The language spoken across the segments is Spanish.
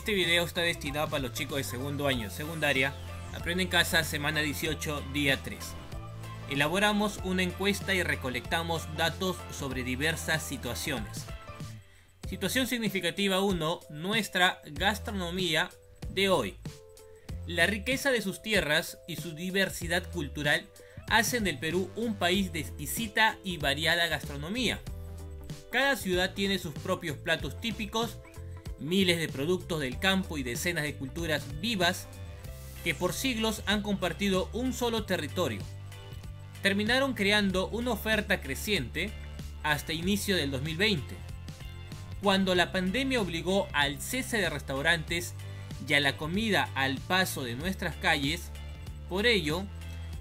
Este video está destinado para los chicos de segundo año de secundaria. Aprende en casa, semana 18, día 3. Elaboramos una encuesta y recolectamos datos sobre diversas situaciones. Situación significativa 1. Nuestra gastronomía de hoy. La riqueza de sus tierras y su diversidad cultural hacen del Perú un país de exquisita y variada gastronomía. Cada ciudad tiene sus propios platos típicos, miles de productos del campo y decenas de culturas vivas que por siglos han compartido un solo territorio. Terminaron creando una oferta creciente hasta inicio del 2020, cuando la pandemia obligó al cese de restaurantes y a la comida al paso de nuestras calles. Por ello,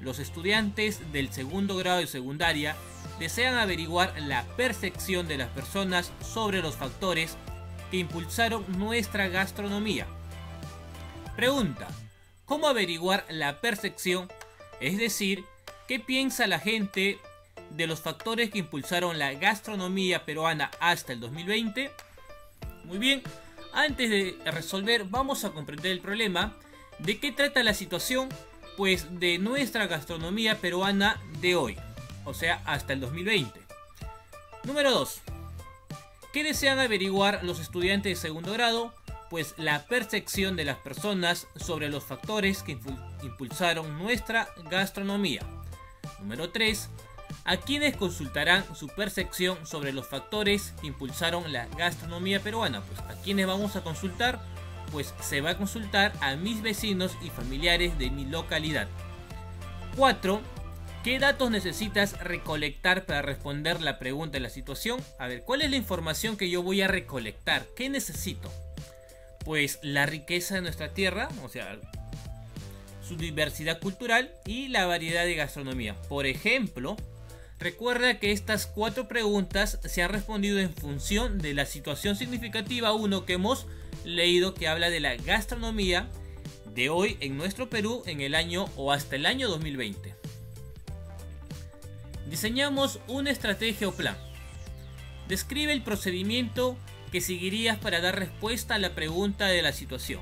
los estudiantes del segundo grado de secundaria desean averiguar la percepción de las personas sobre los factores que impulsaron nuestra gastronomía. Pregunta: ¿cómo averiguar la percepción? Es decir, ¿qué piensa la gente de los factores que impulsaron la gastronomía peruana hasta el 2020? Muy bien, antes de resolver vamos a comprender el problema. ¿De qué trata la situación? Pues de nuestra gastronomía peruana de hoy, o sea, hasta el 2020. Número 2. ¿Qué desean averiguar los estudiantes de segundo grado? Pues la percepción de las personas sobre los factores que impulsaron nuestra gastronomía. Número 3. ¿A quiénes consultarán su percepción sobre los factores que impulsaron la gastronomía peruana? Pues ¿a quiénes vamos a consultar? Pues se va a consultar a mis vecinos y familiares de mi localidad. 4. ¿Qué datos necesitas recolectar para responder la pregunta de la situación? A ver, ¿cuál es la información que yo voy a recolectar? ¿Qué necesito? Pues la riqueza de nuestra tierra, o sea, su diversidad cultural y la variedad de gastronomía. Por ejemplo, recuerda que estas 4 preguntas se han respondido en función de la situación significativa 1 que hemos leído, que habla de la gastronomía de hoy en nuestro Perú en el año o hasta el año 2020. Diseñamos una estrategia o plan. Describe el procedimiento que seguirías para dar respuesta a la pregunta de la situación.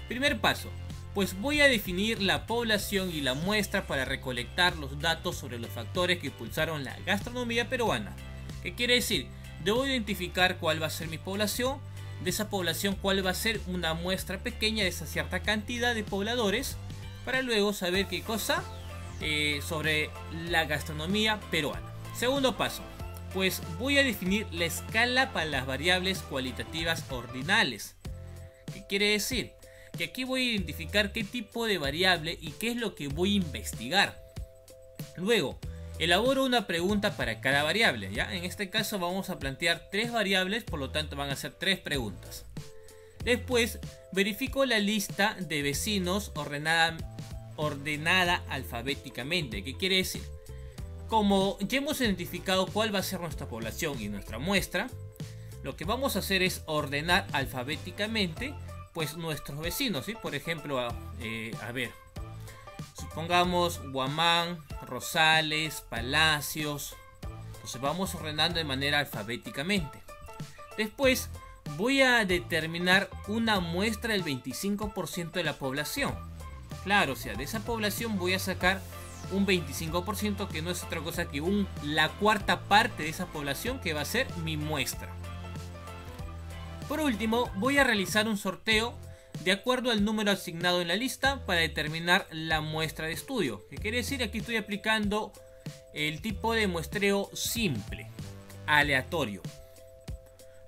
Primer paso, pues voy a definir la población y la muestra para recolectar los datos sobre los factores que impulsaron la gastronomía peruana. ¿Qué quiere decir? Debo identificar cuál va a ser mi población, de esa población cuál va a ser una muestra pequeña de esa cierta cantidad de pobladores, para luego saber qué cosa sobre la gastronomía peruana. Segundo paso, pues voy a definir la escala para las variables cualitativas ordinales. ¿Qué quiere decir? Que aquí voy a identificar qué tipo de variable y qué es lo que voy a investigar. Luego, elaboro una pregunta para cada variable, ¿ya? En este caso vamos a plantear 3 variables, por lo tanto van a ser 3 preguntas. Después, verifico la lista de vecinos ordenada alfabéticamente. ¿Qué quiere decir? Como ya hemos identificado cuál va a ser nuestra población y nuestra muestra, lo que vamos a hacer es ordenar alfabéticamente pues nuestros vecinos, ¿sí? Por ejemplo, a ver, supongamos Huamán, Rosales, Palacios. Entonces vamos ordenando de manera alfabéticamente. Después voy a determinar una muestra del 25% de la población. Claro, o sea, de esa población voy a sacar un 25%, que no es otra cosa que la cuarta parte de esa población, que va a ser mi muestra. Por último, voy a realizar un sorteo de acuerdo al número asignado en la lista para determinar la muestra de estudio. ¿Qué quiere decir? Aquí estoy aplicando el tipo de muestreo simple, aleatorio.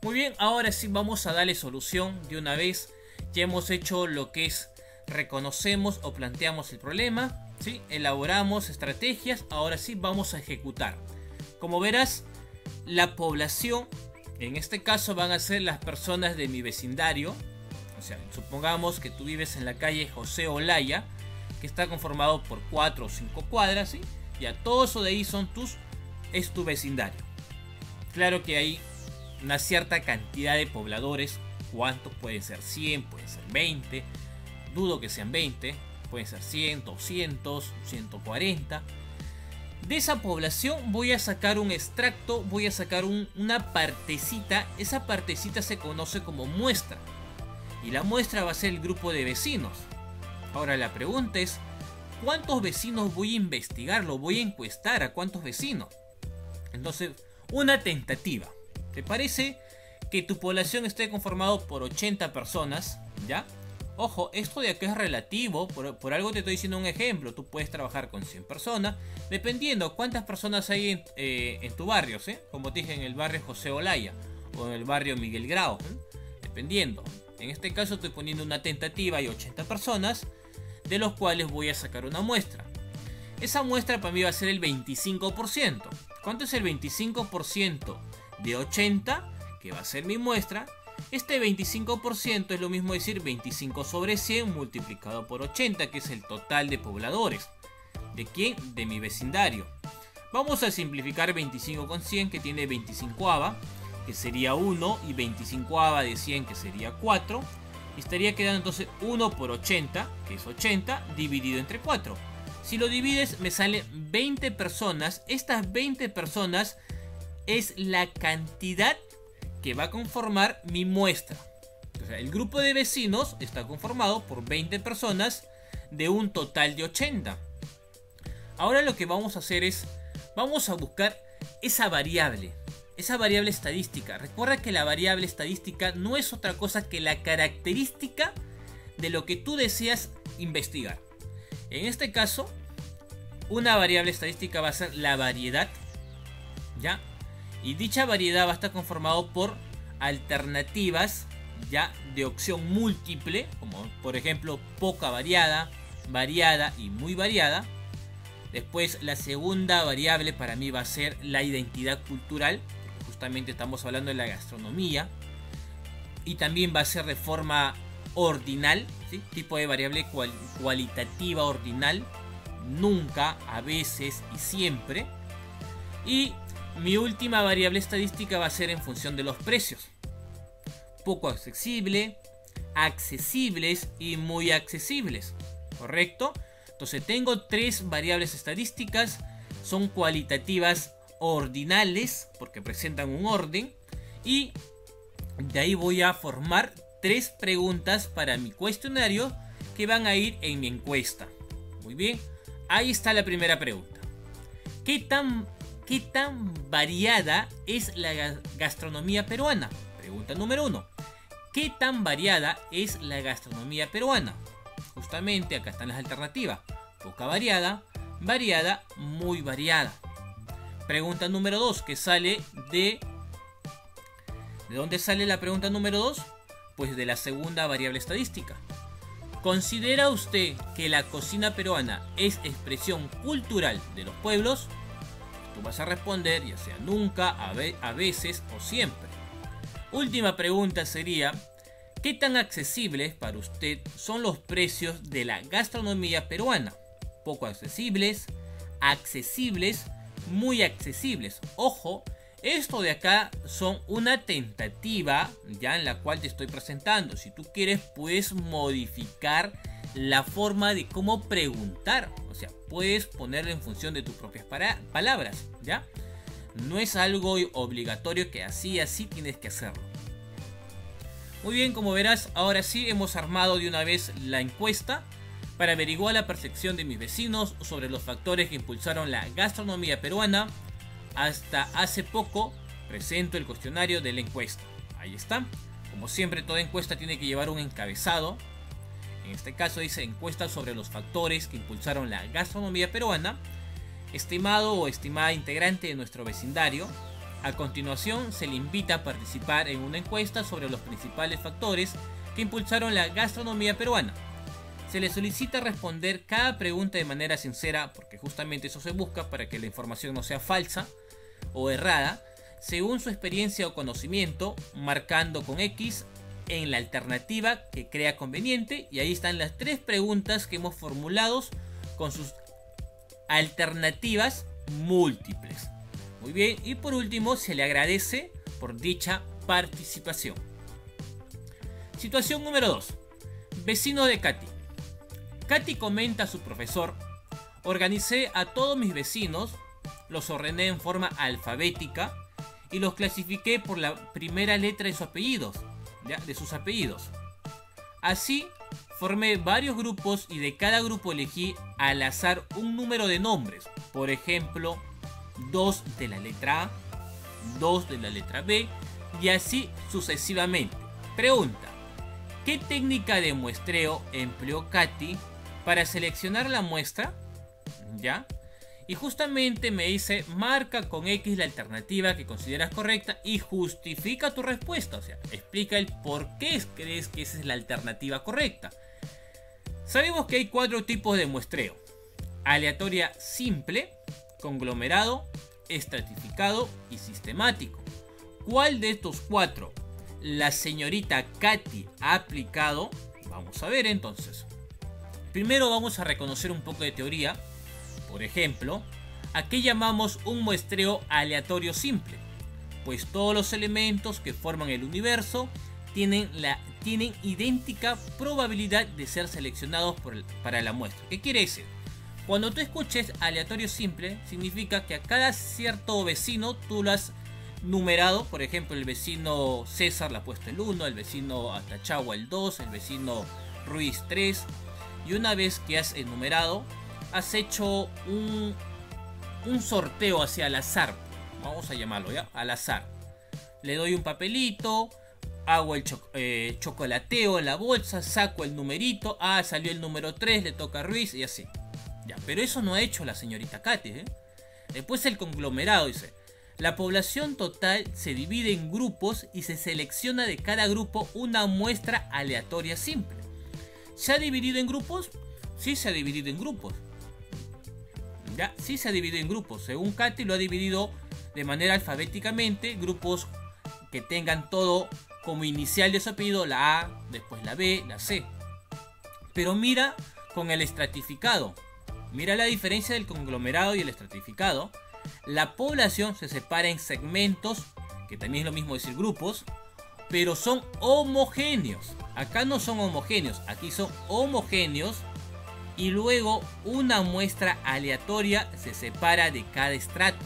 Muy bien, ahora sí vamos a darle solución de una vez. Ya hemos hecho lo que es reconocemos o planteamos el problema, ¿sí? Elaboramos estrategias, ahora sí vamos a ejecutar. Como verás, la población, en este caso van a ser las personas de mi vecindario. O sea, supongamos que tú vives en la calle José Olaya, que está conformado por 4 o 5 cuadras, ¿sí? Ya todo eso de ahí es tu vecindario. Claro que hay una cierta cantidad de pobladores. ¿Cuántos pueden ser? 100, pueden ser 20. Dudo que sean 20, pueden ser 100, 200, 140. De esa población voy a sacar un extracto, voy a sacar una partecita. Esa partecita se conoce como muestra. y la muestra va a ser el grupo de vecinos. Ahora la pregunta es, ¿cuántos vecinos voy a investigar? ¿Lo voy a encuestar a cuántos vecinos? Entonces, una tentativa. ¿Te parece que tu población esté conformado por 80 personas? ¿Ya? Ojo, esto de acá es relativo, por algo te estoy diciendo un ejemplo. Tú puedes trabajar con 100 personas, dependiendo cuántas personas hay en tu barrio, ¿sí? Como te dije, en el barrio José Olaya o en el barrio Miguel Grau, ¿sí? Dependiendo. En este caso estoy poniendo una tentativa, hay 80 personas, de los cuales voy a sacar una muestra. Esa muestra para mí va a ser el 25%. ¿Cuánto es el 25% de 80? Que va a ser mi muestra. Este 25% es lo mismo decir 25 sobre 100 multiplicado por 80, que es el total de pobladores. ¿De quién? De mi vecindario. Vamos a simplificar 25 con 100, que tiene 25ava, que sería 1, y 25ava de 100, que sería 4. Y estaría quedando entonces 1 por 80, que es 80, dividido entre 4. Si lo divides me salen 20 personas. Estas 20 personas es la cantidad que va a conformar mi muestra. O sea, el grupo de vecinos está conformado por 20 personas de un total de 80. Ahora lo que vamos a hacer es, vamos a buscar esa variable estadística. Recuerda que la variable estadística no es otra cosa que la característica de lo que tú deseas investigar. En este caso, una variable estadística va a ser la variedad, ¿ya? Y dicha variedad va a estar conformado por alternativas, ya, de opción múltiple, como por ejemplo poca variada, variada y muy variada. Después la segunda variable para mí va a ser la identidad cultural, porque justamente estamos hablando de la gastronomía. Y también va a ser de forma ordinal, ¿sí? Tipo de variable cualitativa ordinal, nunca, a veces y siempre. Y mi última variable estadística va a ser en función de los precios. Poco accesible, accesibles y muy accesibles. ¿Correcto? Entonces tengo tres variables estadísticas. Son cualitativas ordinales, porque presentan un orden. Y de ahí voy a formar tres preguntas para mi cuestionario que van a ir en mi encuesta. Muy bien. Ahí está la primera pregunta. ¿Qué tan variada es la gastronomía peruana? Pregunta número 1. ¿Qué tan variada es la gastronomía peruana? Justamente acá están las alternativas. Poca variada, variada, muy variada. Pregunta número 2, que sale de... ¿De dónde sale la pregunta número 2? Pues de la segunda variable estadística. ¿Considera usted que la cocina peruana es expresión cultural de los pueblos? Tú vas a responder ya sea nunca, a veces o siempre. Última pregunta sería, ¿qué tan accesibles para usted son los precios de la gastronomía peruana? Poco accesibles, accesibles, muy accesibles. Ojo, esto de acá son una tentativa ya en la cual te estoy presentando. Si tú quieres puedes modificar la forma de cómo preguntar. O sea, puedes ponerlo en función de tus propias palabras, ¿ya? No es algo obligatorio que así tienes que hacerlo. Muy bien, como verás, ahora sí hemos armado de una vez la encuesta para averiguar la percepción de mis vecinos sobre los factores que impulsaron la gastronomía peruana. Hasta hace poco presento el cuestionario de la encuesta. Ahí está. Como siempre, toda encuesta tiene que llevar un encabezado. En este caso dice encuesta sobre los factores que impulsaron la gastronomía peruana. Estimado o estimada integrante de nuestro vecindario, a continuación se le invita a participar en una encuesta sobre los principales factores que impulsaron la gastronomía peruana. Se le solicita responder cada pregunta de manera sincera, porque justamente eso se busca para que la información no sea falsa o errada, según su experiencia o conocimiento, marcando con X en la alternativa que crea conveniente. Y ahí están las tres preguntas que hemos formulado con sus alternativas múltiples. Muy bien, y por último se le agradece por dicha participación. Situación número 2. Vecino de Katy. Katy comenta a su profesor: organicé a todos mis vecinos, los ordené en forma alfabética y los clasifiqué por la primera letra de sus apellidos, ¿ya? De sus apellidos. Así, formé varios grupos y de cada grupo elegí al azar un número de nombres. Por ejemplo, 2 de la letra A, 2 de la letra B y así sucesivamente. Pregunta: ¿qué técnica de muestreo empleó Katy para seleccionar la muestra? ¿Ya? Y justamente me dice: marca con X la alternativa que consideras correcta y justifica tu respuesta. O sea, explica el por qué crees que esa es la alternativa correcta. Sabemos que hay 4 tipos de muestreo: aleatoria simple, conglomerado, estratificado y sistemático. ¿Cuál de estos 4 la señorita Katy ha aplicado? Vamos a ver entonces. Primero vamos a reconocer un poco de teoría. Por ejemplo, ¿a qué llamamos un muestreo aleatorio simple? Pues todos los elementos que forman el universo tienen idéntica probabilidad de ser seleccionados para la muestra. ¿Qué quiere decir? Cuando tú escuches aleatorio simple, significa que a cada cierto vecino tú lo has numerado. Por ejemplo, el vecino César le ha puesto el 1, el vecino Atachagua el 2, el vecino Ruiz 3. Y una vez que has enumerado, has hecho un sorteo hacia al azar. Vamos a llamarlo ya, al azar. Le doy un papelito, hago el chocolateo en la bolsa, saco el numerito. Ah, salió el número 3, le toca a Ruiz y así. Ya, pero eso no ha hecho la señorita Katy, ¿eh? Después el conglomerado dice: la población total se divide en grupos y se selecciona de cada grupo una muestra aleatoria simple. ¿Se ha dividido en grupos? Sí, se ha dividido en grupos. Ya, sí se ha dividido en grupos. Según Katy lo ha dividido de manera alfabéticamente. Grupos que tengan todo como inicial de su apellido: la A, después la B, la C. Pero mira con el estratificado. Mira la diferencia del conglomerado y el estratificado. La población se separa en segmentos, que también es lo mismo decir grupos, pero son homogéneos. Acá no son homogéneos, aquí son homogéneos. Y luego una muestra aleatoria se separa de cada estrato.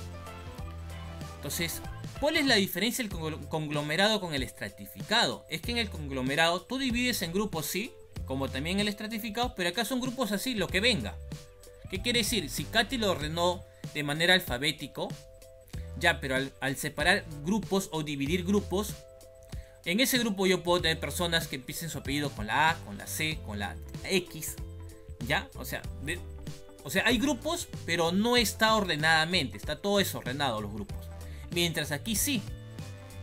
Entonces, ¿cuál es la diferencia del conglomerado con el estratificado? Es que en el conglomerado tú divides en grupos, sí, como también el estratificado, pero acá son grupos así, lo que venga. ¿Qué quiere decir? Si Katy lo ordenó de manera alfabético, ya, pero al separar grupos o dividir grupos, en ese grupo yo puedo tener personas que empiecen su apellido con la A, con la C, con la X. ¿Ya? O sea, hay grupos, pero no está ordenadamente. Está todo desordenado los grupos. Mientras aquí sí.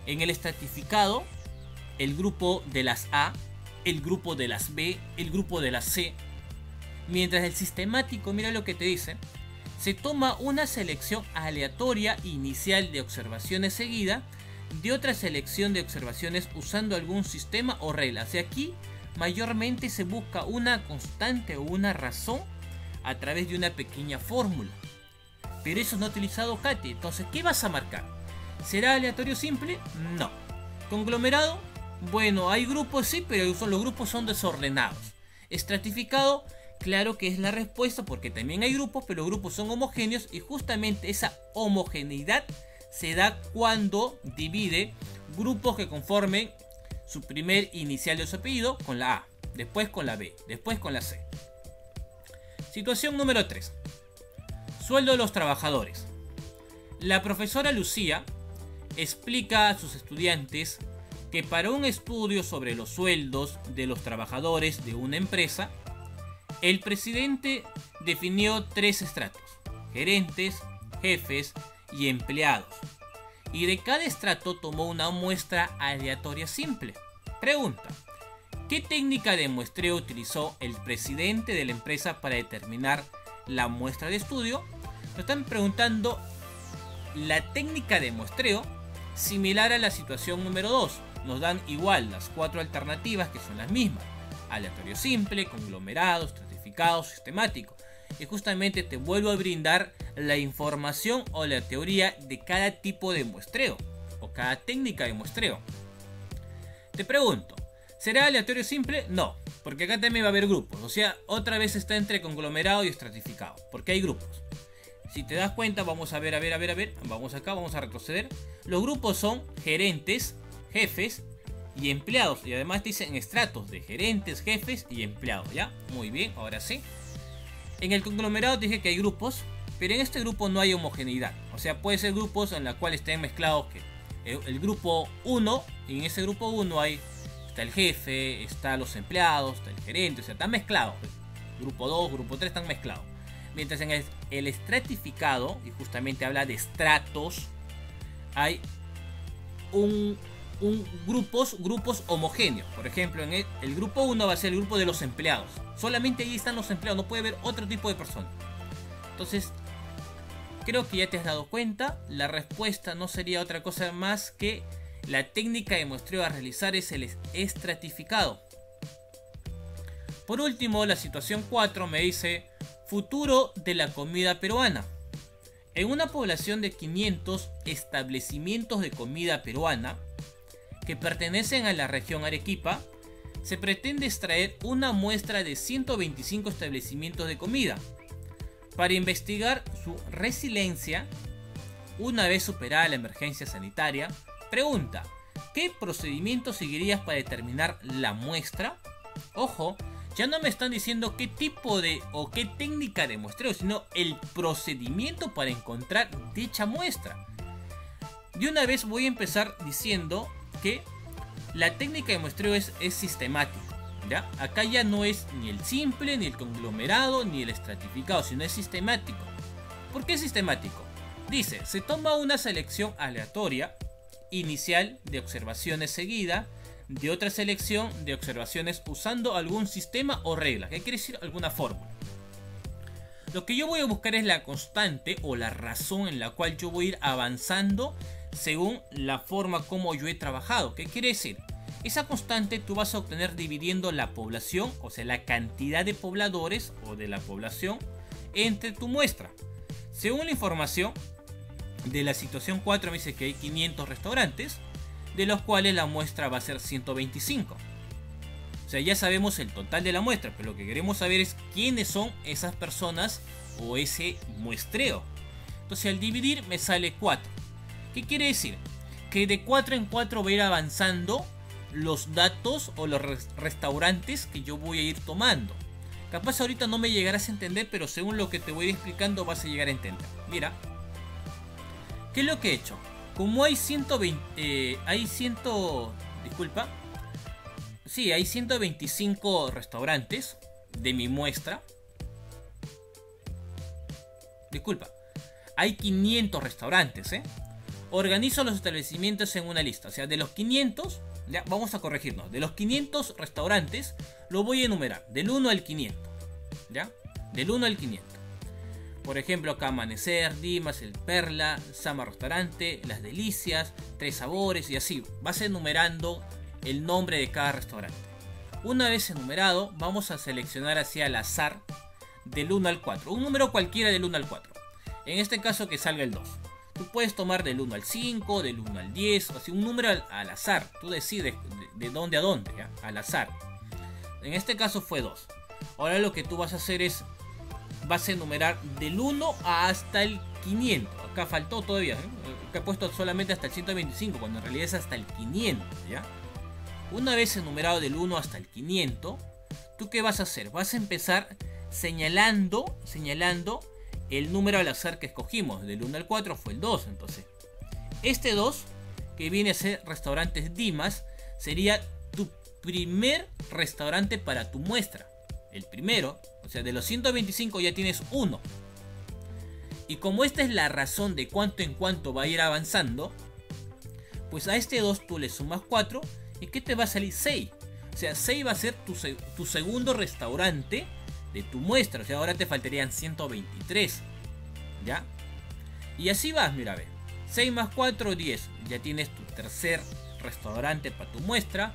En el estratificado, el grupo de las A, el grupo de las B, el grupo de las C. Mientras el sistemático, mira lo que te dice: se toma una selección aleatoria inicial de observaciones seguida de otra selección de observaciones usando algún sistema o regla. O sea, aquí mayormente se busca una constante o una razón a través de una pequeña fórmula. Pero eso no ha utilizado Katy. Entonces, ¿qué vas a marcar? ¿Será aleatorio simple? No. ¿Conglomerado? Bueno, hay grupos sí, pero los grupos son desordenados. ¿Estratificado? Claro que es la respuesta, porque también hay grupos, pero los grupos son homogéneos. Y justamente esa homogeneidad se da cuando divide grupos que conformen su primer inicial de su apellido con la A, después con la B, después con la C. Situación número 3. Sueldo de los trabajadores. La profesora Lucía explica a sus estudiantes que para un estudio sobre los sueldos de los trabajadores de una empresa, el presidente definió 3 estratos: gerentes, jefes y empleados. Y de cada estrato tomó una muestra aleatoria simple. Pregunta: ¿qué técnica de muestreo utilizó el presidente de la empresa para determinar la muestra de estudio? Nos están preguntando la técnica de muestreo similar a la situación número 2. Nos dan igual las 4 alternativas, que son las mismas: aleatorio simple, conglomerado, estratificado, sistemático. Y justamente te vuelvo a brindar la información o la teoría de cada tipo de muestreo o cada técnica de muestreo. Te pregunto, ¿será aleatorio simple? No, porque acá también va a haber grupos. O sea, otra vez está entre conglomerado y estratificado, porque hay grupos. Si te das cuenta, vamos a ver. Vamos acá, vamos a retroceder. Los grupos son gerentes, jefes y empleados. Y además dicen estratos de gerentes, jefes y empleados. ¿Ya? Muy bien, ahora sí. En el conglomerado dije que hay grupos, pero en este grupo no hay homogeneidad. O sea, puede ser grupos en los cuales estén mezclados que el grupo 1, y en ese grupo 1 está el jefe, está los empleados, está el gerente, o sea, están mezclados. Grupo 2, grupo 3 están mezclados. Mientras en el estratificado, y justamente habla de estratos, hay grupos homogéneos. Por ejemplo, en el grupo 1 va a ser el grupo de los empleados. Solamente ahí están los empleados, no puede haber otro tipo de persona. Entonces, creo que ya te has dado cuenta. La respuesta no sería otra cosa más que la técnica de muestreo a realizar es el estratificado. Por último, la situación 4 me dice futuro de la comida peruana. En una población de 500 establecimientos de comida peruana que pertenecen a la región Arequipa, se pretende extraer una muestra de 125 establecimientos de comida para investigar su resiliencia una vez superada la emergencia sanitaria. Pregunta: ¿qué procedimiento seguirías para determinar la muestra? Ojo, ya no me están diciendo qué tipo de o qué técnica de muestreo, sino el procedimiento para encontrar dicha muestra. De una vez voy a empezar diciendo que la técnica de muestreo es sistemática. ¿Ya? Acá ya no es ni el simple, ni el conglomerado, ni el estratificado, sino es sistemático. ¿Por qué sistemático? Dice, se toma una selección aleatoria inicial de observaciones seguida de otra selección de observaciones usando algún sistema o regla. ¿Qué quiere decir? Alguna fórmula. Lo que yo voy a buscar es la constante o la razón en la cual yo voy a ir avanzando según la forma como yo he trabajado. ¿Qué quiere decir? Esa constante tú vas a obtener dividiendo la población, o sea, la cantidad de pobladores o de la población entre tu muestra. Según la información de la situación 4 me dice que hay 500 restaurantes, de los cuales la muestra va a ser 125. O sea, ya sabemos el total de la muestra, pero lo que queremos saber es quiénes son esas personas o ese muestreo. Entonces al dividir me sale 4. ¿Qué quiere decir? Que de 4 en 4 voy a ir avanzando los datos o los restaurantes que yo voy a ir tomando. Capaz ahorita no me llegarás a entender, pero según lo que te voy a ir explicando vas a llegar a entender. Mira, ¿qué es lo que he hecho? Como hay 125 restaurantes de mi muestra. Hay 500 restaurantes, Organizo los establecimientos en una lista. O sea, de los 500, ya vamos a corregirnos. De los 500 restaurantes, lo voy a enumerar. Del 1 al 500. ¿Ya? Del 1 al 500. Por ejemplo, acá Amanecer, Dimas, El Perla, Sama Restaurante, Las Delicias, Tres Sabores y así. Vas enumerando el nombre de cada restaurante. Una vez enumerado, vamos a seleccionar hacia al azar del 1 al 4. Un número cualquiera del 1 al 4. En este caso que salga el 2. Tú puedes tomar del 1 al 5, del 1 al 10, o sea, un número al azar. Tú decides de dónde a dónde, ¿ya? Al azar. En este caso fue 2. Ahora lo que tú vas a hacer es, vas a enumerar del 1 hasta el 500. Acá faltó todavía, acá he puesto solamente hasta el 125, cuando en realidad es hasta el 500, ¿ya? Una vez enumerado del 1 hasta el 500, ¿tú qué vas a hacer? Vas a empezar señalando el número al azar que escogimos. Del 1 al 4 fue el 2. Entonces, este 2, que viene a ser restaurantes Dimas, sería tu primer restaurante para tu muestra. El primero, o sea, de los 125 ya tienes uno. Y como esta es la razón de cuánto en cuánto va a ir avanzando, pues a este 2 tú le sumas 4. ¿Y qué te va a salir? 6. O sea, 6 va a ser tu segundo restaurante de tu muestra. O sea, ahora te faltarían 123. ¿Ya? Y así vas, mira, a ver. 6 más 4, 10. Ya tienes tu tercer restaurante para tu muestra.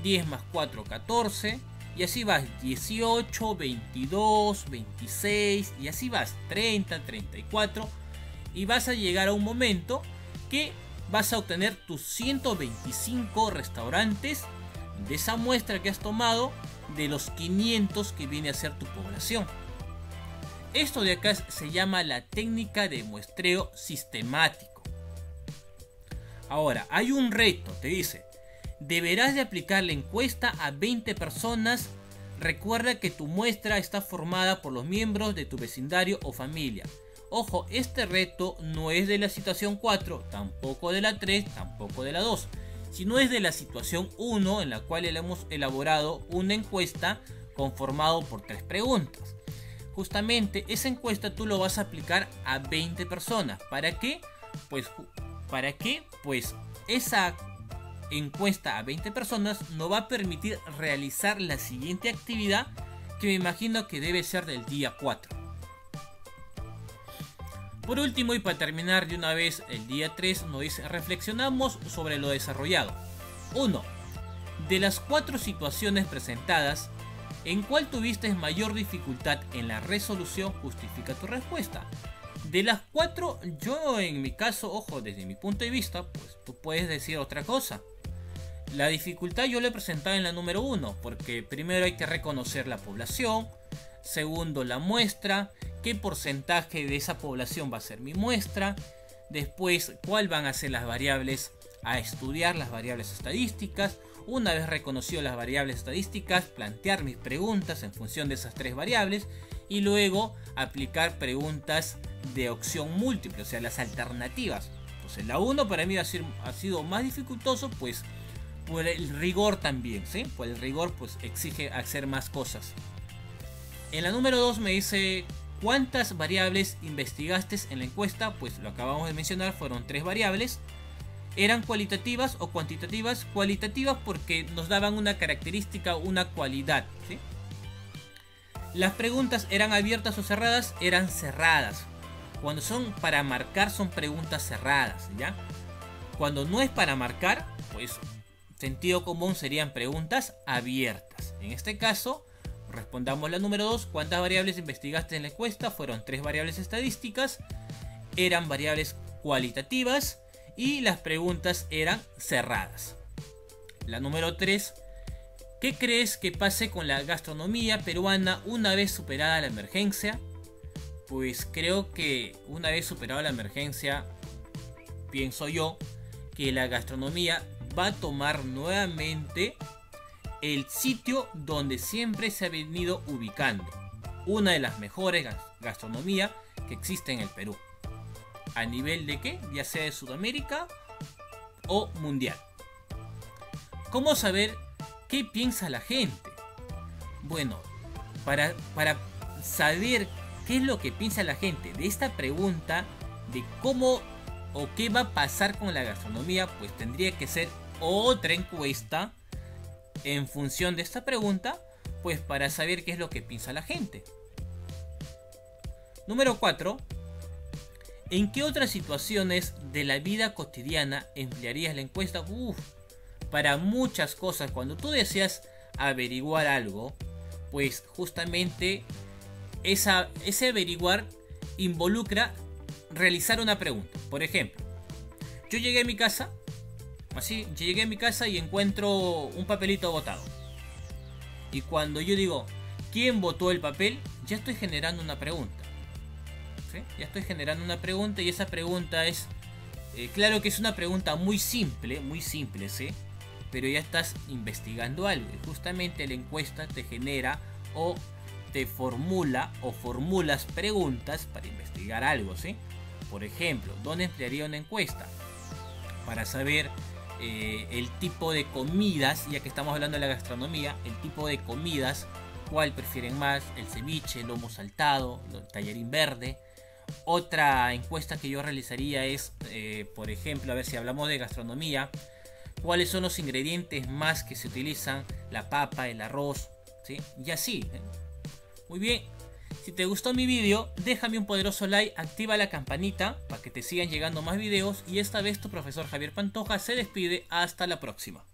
10 más 4, 14. Y así vas. 18, 22, 26. Y así vas. 30, 34. Y vas a llegar a un momento que vas a obtener tus 125 restaurantes de esa muestra que has tomado de los 500 que viene a ser tu población. Esto de acá se llama la técnica de muestreo sistemático. Ahora, hay un reto, te dice, Deberás de aplicar la encuesta a 20 personas. Recuerda que tu muestra está formada por los miembros de tu vecindario o familia. Ojo, este reto no es de la situación 4, tampoco de la 3, tampoco de la 2, sino es de la situación 1, en la cual hemos elaborado una encuesta conformado por 3 preguntas. Justamente esa encuesta tú lo vas a aplicar a 20 personas. ¿Para qué? Pues esa encuesta a 20 personas nos va a permitir realizar la siguiente actividad, que me imagino que debe ser del día 4. Por último, y para terminar de una vez, el día 3 nos dice: reflexionamos sobre lo desarrollado. 1. De las 4 situaciones presentadas, ¿en cuál tuviste mayor dificultad en la resolución? Justifica tu respuesta. De las 4, yo en mi caso, ojo, desde mi punto de vista, pues tú puedes decir otra cosa. La dificultad yo la he presentado en la número 1, porque primero hay que reconocer la población, segundo la muestra, qué porcentaje de esa población va a ser mi muestra, después cuál van a ser las variables a estudiar, las variables estadísticas. Una vez reconocido las variables estadísticas, plantear mis preguntas en función de esas 3 variables y luego aplicar preguntas de opción múltiple, o sea, las alternativas. Entonces la 1 para mí ha sido más dificultoso, pues por el rigor también, ¿sí? Por el rigor pues exige hacer más cosas. En la número 2 me dice: ¿cuántas variables investigaste en la encuesta? Pues lo acabamos de mencionar, fueron 3 variables. ¿Eran cualitativas o cuantitativas? Cualitativas porque nos daban una característica, una cualidad, ¿sí? Las preguntas eran abiertas o cerradas, eran cerradas. Cuando son para marcar son preguntas cerradas, ¿ya? Cuando no es para marcar, pues sentido común serían preguntas abiertas. En este caso, respondamos la número 2. ¿Cuántas variables investigaste en la encuesta? Fueron 3 variables estadísticas, eran variables cualitativas y las preguntas eran cerradas. La número 3. ¿Qué crees que pase con la gastronomía peruana una vez superada la emergencia? Pues creo que una vez superada la emergencia, pienso yo que la gastronomía va a tomar nuevamente el sitio donde siempre se ha venido ubicando. Una de las mejores gastronomías que existe en el Perú. ¿A nivel de qué? Ya sea de Sudamérica o mundial. ¿Cómo saber qué piensa la gente? Bueno, para saber qué es lo que piensa la gente de esta pregunta, de cómo o qué va a pasar con la gastronomía, pues tendría que ser otra encuesta en función de esta pregunta, pues para saber qué es lo que piensa la gente. Número 4. ¿En qué otras situaciones de la vida cotidiana emplearías la encuesta? Para muchas cosas. Cuando tú deseas averiguar algo, pues justamente ese averiguar involucra realizar una pregunta. Por ejemplo, yo llegué a mi casa, y encuentro un papelito botado. Y cuando yo digo, ¿quién votó el papel? Ya estoy generando una pregunta. ¿Sí? Ya estoy generando una pregunta y esa pregunta es, claro que es una pregunta muy simple, ¿sí? Pero ya estás investigando algo y justamente la encuesta te genera o te formula o formulas preguntas para investigar algo, ¿sí? Por ejemplo, ¿dónde emplearía una encuesta? Para saber el tipo de comidas, ya que estamos hablando de la gastronomía, el tipo de comidas, cuál prefieren más, el ceviche, el lomo saltado, el tallarín verde. Otra encuesta que yo realizaría es, por ejemplo, a ver si hablamos de gastronomía, cuáles son los ingredientes más que se utilizan, la papa, el arroz, ¿sí? Y así. Muy bien, si te gustó mi vídeo, déjame un poderoso like, activa la campanita para que te sigan llegando más videos y esta vez tu profesor Javier Pantoja se despide, hasta la próxima.